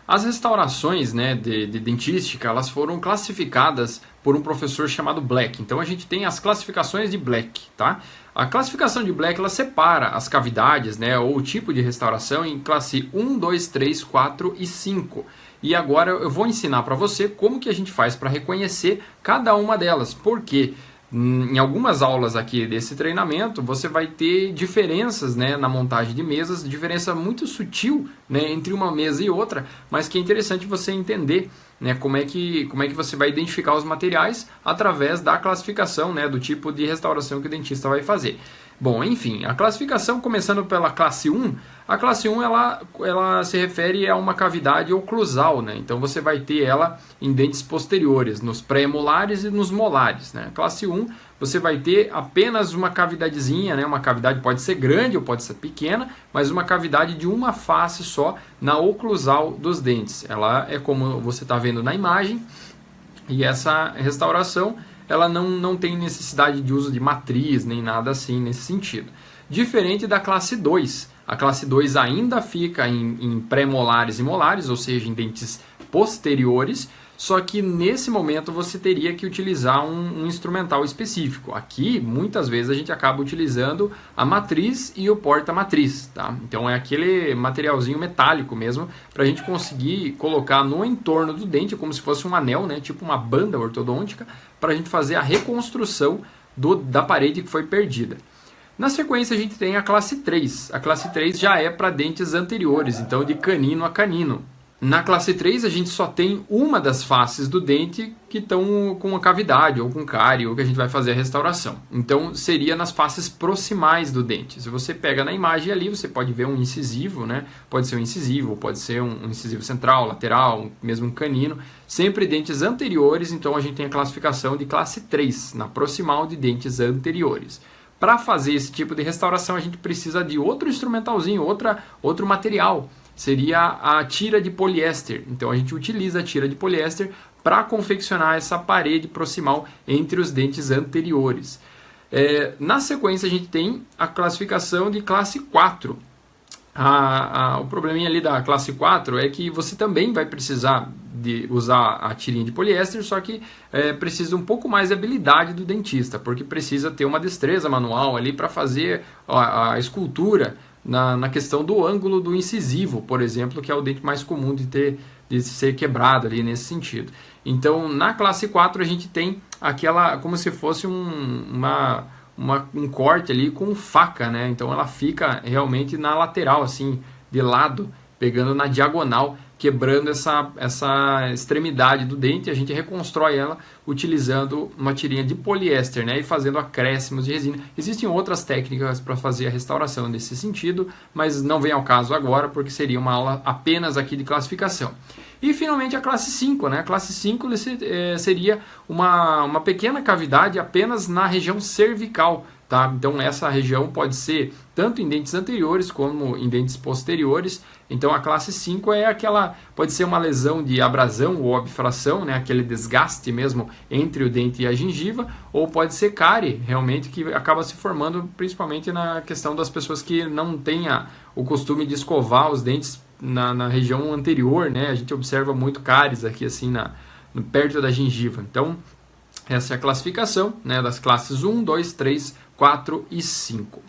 As restaurações, né, de dentística, elas foram classificadas por um professor chamado Black. Então a gente tem as classificações de Black, tá? A classificação de Black, ela separa as cavidades, né, ou o tipo de restauração em classe 1, 2, 3, 4 e 5. E agora eu vou ensinar para você como que a gente faz para reconhecer cada uma delas. Porque em algumas aulas aqui desse treinamento você vai ter diferenças, né, na montagem de mesas, diferença muito sutil, né, entre uma mesa e outra, mas que é interessante você entender, né, como é que você vai identificar os materiais através da classificação, né, do tipo de restauração que o dentista vai fazer. Bom, enfim, a classificação, começando pela classe 1, a classe 1 ela se refere a uma cavidade oclusal, né? Então você vai ter ela em dentes posteriores, nos pré-molares e nos molares, né? Classe 1 você vai ter apenas uma cavidadezinha, né? Uma cavidade pode ser grande ou pode ser pequena, mas uma cavidade de uma face só na oclusal dos dentes. Ela é como você está vendo na imagem, e essa restauração ela não tem necessidade de uso de matriz, nem nada assim nesse sentido. Diferente da classe 2. A classe 2 ainda fica em pré-molares e molares, ou seja, em dentes posteriores, só que nesse momento você teria que utilizar um instrumental específico. Aqui, muitas vezes, a gente acaba utilizando a matriz e o porta-matriz, tá? Então é aquele materialzinho metálico mesmo, para a gente conseguir colocar no entorno do dente, como se fosse um anel, né? Tipo uma banda ortodôntica, para a gente fazer a reconstrução da parede que foi perdida. Na sequência a gente tem a classe 3. A classe 3 já é para dentes anteriores, então de canino a canino. Na classe 3 a gente só tem uma das faces do dente que estão com uma cavidade ou com cárie, ou que a gente vai fazer a restauração. Então seria nas faces proximais do dente. Se você pega na imagem ali, você pode ver um incisivo, né? Pode ser um incisivo, pode ser um incisivo central, lateral, mesmo um canino. Sempre dentes anteriores, então a gente tem a classificação de classe 3, na proximal de dentes anteriores. Para fazer esse tipo de restauração a gente precisa de outro instrumentalzinho, outro material. Seria a tira de poliéster. Então a gente utiliza a tira de poliéster para confeccionar essa parede proximal entre os dentes anteriores. Na sequência a gente tem a classificação de classe 4. O probleminha ali da classe 4 é que você também vai precisar de usar a tirinha de poliéster, só que precisa um pouco mais de habilidade do dentista, porque precisa ter uma destreza manual ali para fazer a escultura na questão do ângulo do incisivo, por exemplo, que é o dente mais comum de ser quebrado ali nesse sentido. Então, na classe 4 a gente tem aquela, como se fosse um corte ali com faca, né? Então ela fica realmente na lateral, assim, de lado, pegando na diagonal, quebrando essa extremidade do dente. A gente reconstrói ela utilizando uma tirinha de poliéster, né, e fazendo acréscimos de resina. Existem outras técnicas para fazer a restauração nesse sentido, mas não vem ao caso agora, porque seria uma aula apenas aqui de classificação. E finalmente a classe 5, né? A classe 5 seria uma pequena cavidade apenas na região cervical, tá? Então essa região pode ser tanto em dentes anteriores como em dentes posteriores. Então a classe 5 é aquela, pode ser uma lesão de abrasão ou abfração, né? Aquele desgaste mesmo entre o dente e a gengiva, ou pode ser cárie, realmente, que acaba se formando principalmente na questão das pessoas que não têm o costume de escovar os dentes na região anterior, né? A gente observa muito cáries aqui assim perto da gengiva. Então essa é a classificação, né, das classes 1, 2, 3, 4 e 5.